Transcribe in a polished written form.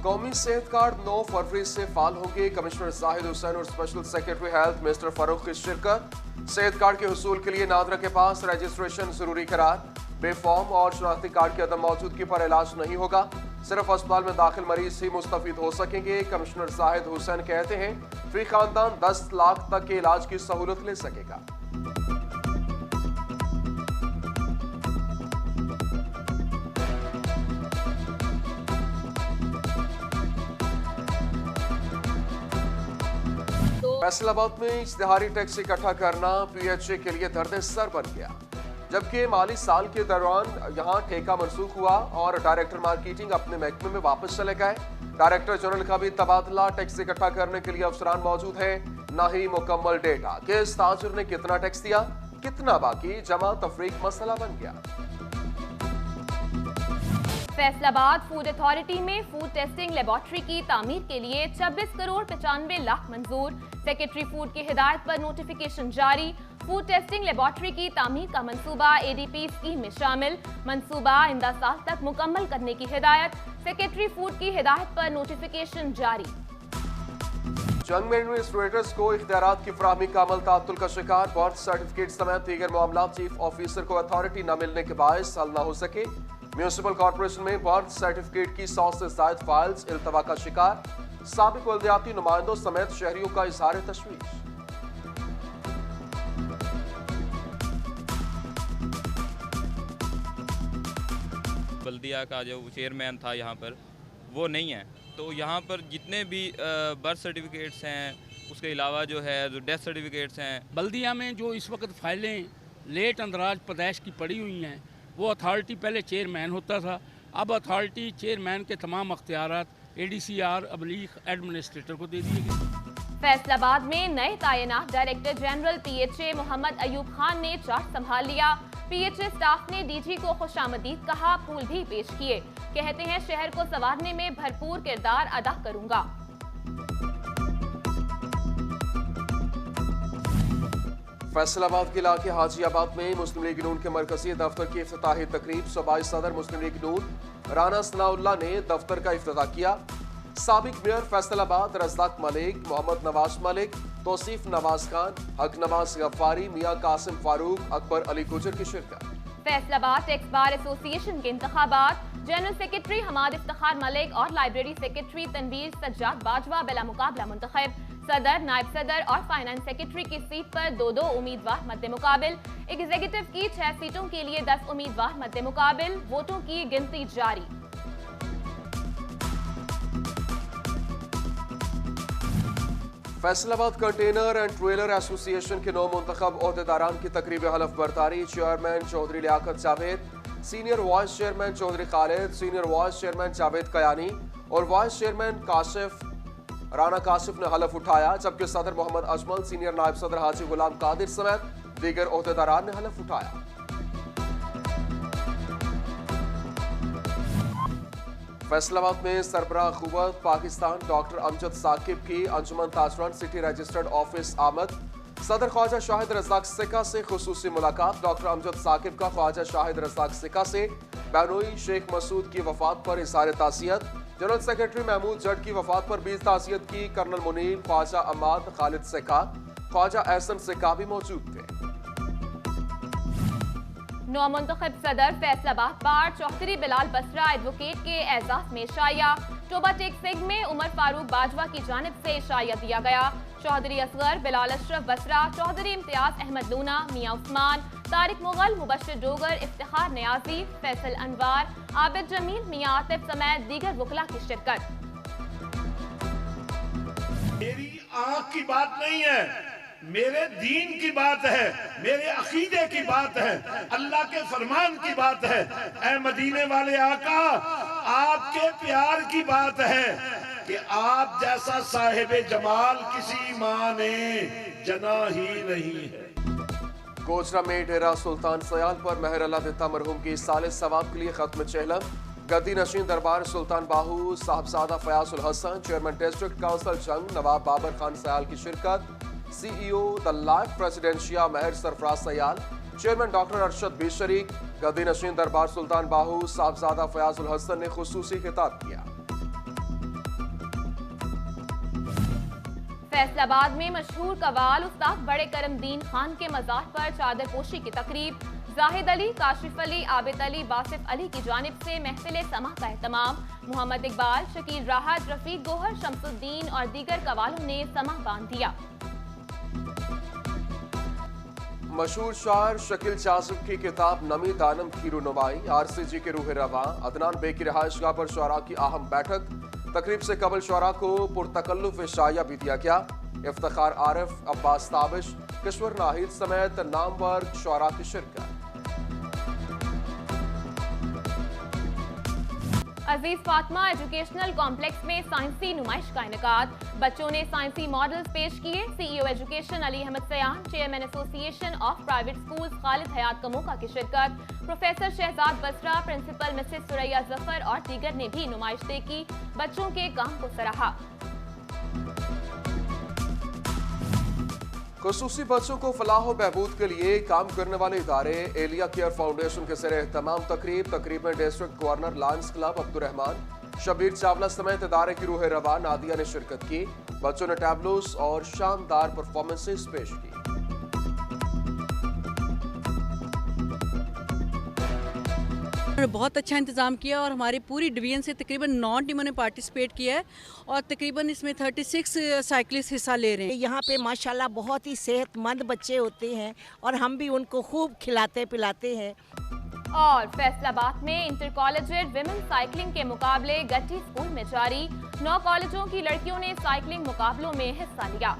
कौमी सेहत कार्ड 9 फरवरी से फाल होंगे। कमिश्नर जाहिद हुसैन और special secretary health mister Farooq की शिरकत। सेहत कार्ड के हुसूल के लिए नादरा के पास रजिस्ट्रेशन जरूरी करार। बेफॉर्म और शनाख्ती कार्ड की अदम मौजूदगी पर इलाज नहीं होगा। सिर्फ अस्पताल में दाखिल मरीज ही मुस्तफीद हो सकेंगे। कमिश्नर जाहिद हुसैन कहते हैं फी खानदान 10 लाख तक के इलाज की सहूलत ले सकेगा। फैसलाबाद में इश्तिहारी टैक्स इकट्ठा करना PHA के लिए दर्द सर बन गया। जबकि माली साल के दौरान यहां ठेका मनसूख हुआ और डायरेक्टर मार्केटिंग अपने महकमे में वापस चले गए। डायरेक्टर जनरल का भी तबादला। टैक्स इकट्ठा करने के लिए अफसरान मौजूद हैं, न ही मुकम्मल डेटा। किस ताजिर ने कितना टैक्स दिया, कितना बाकी, जमा तफरीक मसला बन गया। फैसलाबाद फूड अथॉरिटी में फूड टेस्टिंग लेबोरेटरी की तामीर के लिए 26 करोड़ 95 लाख मंजूर। सेक्रेटरी फूड की हिदायत पर नोटिफिकेशन जारी। फूड टेस्टिंग लेबोरेटरी की तामीर का मंसूबा ADP स्कीम में शामिल। मंसूबा इंदा साल तक मुकम्मल करने की हिदायत। सेक्रेटरी फूड की हिदायत पर नोटिफिकेशन जारी। जंग में एडमिनिस्ट्रेटर्स को इख्तियारात की फराहमी का अमल तातुल का शिकार। बर्थ सर्टिफिकेट समेत दीगर मामला चीफ ऑफिसर को अथॉरिटी न मिलने के बायस हल न हो सके। म्यूनिसिपल कॉर्पोरेशन में बर्थ सर्टिफिकेट की 100 से ज्यादा फाइल्स इल्तवा का शिकार। साबिक बल्दियाती नुमाइंदों समेत शहरियों का इजहार तशवीश। बल्दिया का जो चेयरमैन था यहाँ पर वो नहीं है, तो यहाँ पर जितने भी बर्थ सर्टिफिकेट्स हैं, उसके अलावा जो है जो डेथ सर्टिफिकेट्स हैं, बल्दिया में जो इस वक्त फाइलें लेट अंदराज पैदाइश की पड़ी हुई हैं, वो अथॉरिटी पहले चेयरमैन होता था। अब अथॉरिटी चेयरमैन के तमाम अख्तियारात ADCR अबलीग एडमिनिस्ट्रेटर को दे दिए गए। फैसलाबाद में नए तैनात director general PHA Mohammad Ayub Khan ने चार्ज संभाल लिया। PHA स्टाफ ने DG को खुशामदीद कहा, फूल भी पेश किए। कहते हैं शहर को संवारने में भरपूर किरदार अदा करूंगा। फैसलाबाद के इलाके हाजियाबाद में मुस्लिम लीग नून के मरकजी दफ्तर की इफ्तिताही तकरीब। सूबाई सदर मुस्लिम लीग नून राना सनाउल्लाह ने दफ्तर का इफ्तिताह किया। साबिक मेयर फैसलाबाद रज़ाक मलिक, मोहम्मद नवाज मलिक, तौसीफ नवाज खान, हक नवाज गफ्फारी, मियां कासिम फारूक, अकबर अली गुजर की शिरकत। फैसलाबाद टैक्स बार एसोसिएशन के इंतखाबात। जनरल सेक्रेटरी हमाद इफ्तिखार मलिक और लाइब्रेरी सेक्रेटरी तनवीर सज्जाद बाजवा बिला मुकाबला मुंतखब। सदर, नायब सदर और फाइनेंस सेक्रेटरी की सीट पर 2-2 उम्मीदवार मद्दे मुकाबिल। एग्जीक्यूटिव की 6 सीटों के लिए 10 उम्मीदवार मद्दे मुकाबिल। वोटों की गिनती जारी। Faisalabad container and trailer association के 9 मुंतखब ओहदेदारान की तकरीब हलफ बर्दारी। Chairman Chaudhry Liaqat Javed, senior vice chairman Chaudhry Khalid, senior vice chairman Javed Kayani और वाइस चेयरमैन काशिफ राना काशिफ ने हलफ उठाया। जबकि सदर मोहम्मद अजमल, सीनियर नायब सदर हाजी गुलाम कादिर समेत दीगर ओहदेदारान ने हलफ उठाया। फैसलाबाद में सरबराह कुव्वत पाकिस्तान डॉक्टर अमजद साकिब की अंजुमन ताजरान सिटी रजिस्टर्ड ऑफिस आमद। सदर ख्वाजा शाहिद रज़ाक सिका से खुसूसी मुलाकात। डॉक्टर अमजद साकिब का ख्वाजा शाहिद रज़ाक सिका से बैनोई शेख मसूद की वफात पर इज़हार ताज़ियत। जनरल सेक्रेटरी महमूद जट की वफात पर भी ताज़ियत की। कर्नल मुनीर, ख्वाजा अमाद, खालिद सिका, ख्वाजा एहसन सिका भी मौजूद थे। नौमुंतखब सदर फैसलाबाद बार चौधरी बिलाल बसरा एडवोकेट के एजाज में शाया। टोबा टेक सिंह में उमर फारूक बाजवा की जानिब से शाया दिया गया। चौधरी असगर, बिलाल अशरफ बसरा, चौधरी इम्तियाज अहमद लूना, मियां उस्मान, तारिक मुगल, मुबश्शिर डोगर, इफ्तिखार नियाजी, फैसल अनवार, आबिद जमील, मियां आतिफ समेत दीगर वकला की शिरकत। मेरी आंख की बात नहीं है, मेरे दीन की बात है, मेरे अकीदे की बात है, अल्लाह के फरमान की बात है। ऐ मदीने वाले आका, आपके प्यार की बात है कि आप जैसा साहिबे जमाल किसी माँ ने जना ही नहीं है। कोचरा में डेरा सुल्तान सयाल पर महर अल्लाह देता मरहूम की साले सवाब के लिए खत्म चहलम। गद्दी नशीन दरबार सुल्तान बाहू साहबजादा Fayyazul Hasan, chairman district council Jhang Nawab Babar Khan Sial की शिरकत। CEO the life presidencia Mehar Sarfraz Sial, chairman doctor Arshad भी शरीक। गद्दी नशीन दरबार सुल्तान बाहू साहबजादा फयाजुल हसन ने खुसूसी खिताब किया। फैसलाबाद में मशहूर कवाल उस्ताद बड़े करमदीन खान के मज़ार पर चादर पोशी की तकरीब। जाहिद अली, काशिफ अली, आबिद अली, बासिफ अली की जानिब से महफिल समा का एहतमाम। मोहम्मद इकबाल, शकील राहत, रफीक गोहर, शमसुद्दीन और दीगर कवालों ने समा बांध दिया। मशहूर शायर शकील जासिम की किताब नमी दानम की रुनुमाई। RCG के रूह रवा अदनान बे की रिहाइशगाह पर शुअरा की अहम बैठक। तकरीब से कबल शुअरा को पुरतकल्लुफ शाया भी दिया गया। इफ्तिखार आरिफ, अब्बास ताबिश, किश्वर नाहिद समेत नामवर शुअरा की शिरकत। अजीज फातिमा एजुकेशनल कॉम्प्लेक्स में साइंसी नुमाइश का इनेकाद। बच्चों ने साइंसी मॉडल्स पेश किए। CEO education Ali Ahmed Sayan, chairman association of private schools Khalid Hayat Kamoka की शिरकत। Professor Shahzad Basra, principal Mrs Suraiya Zafar और दीगर ने भी नुमाइश की। बच्चों के काम को सराहा। खुसूसी बच्चों को फलाह बहबूद के लिए काम करने वाले इदारे एलिया केयर फाउंडेशन के ज़रिए तमाम तकरीब में district governor lions club Abdurrahman, Shabbir Chawla समेत इदारे की रूह रवा नादिया ने शिरकत की। बच्चों ने टैबलोस और शानदार परफॉर्मेंसेस पेश की। बहुत अच्छा इंतज़ाम किया और हमारी पूरी डिवीज़न से तकरीबन 9 टीमों ने पार्टिसिपेट किया है और तकरीबन इसमें 36 साइकिलिस्ट हिस्सा ले रहे हैं। यहाँ पे माशाल्लाह बहुत ही सेहतमंद बच्चे होते हैं और हम भी उनको खूब खिलाते पिलाते हैं। और फैसलाबाद में इंटर कॉलेजेड विमेन साइकिलिंग के मुकाबले गट्टी स्कूल में जारी। 9 कॉलेजों की लड़कियों ने साइकिलिंग मुकाबलों में हिस्सा लिया।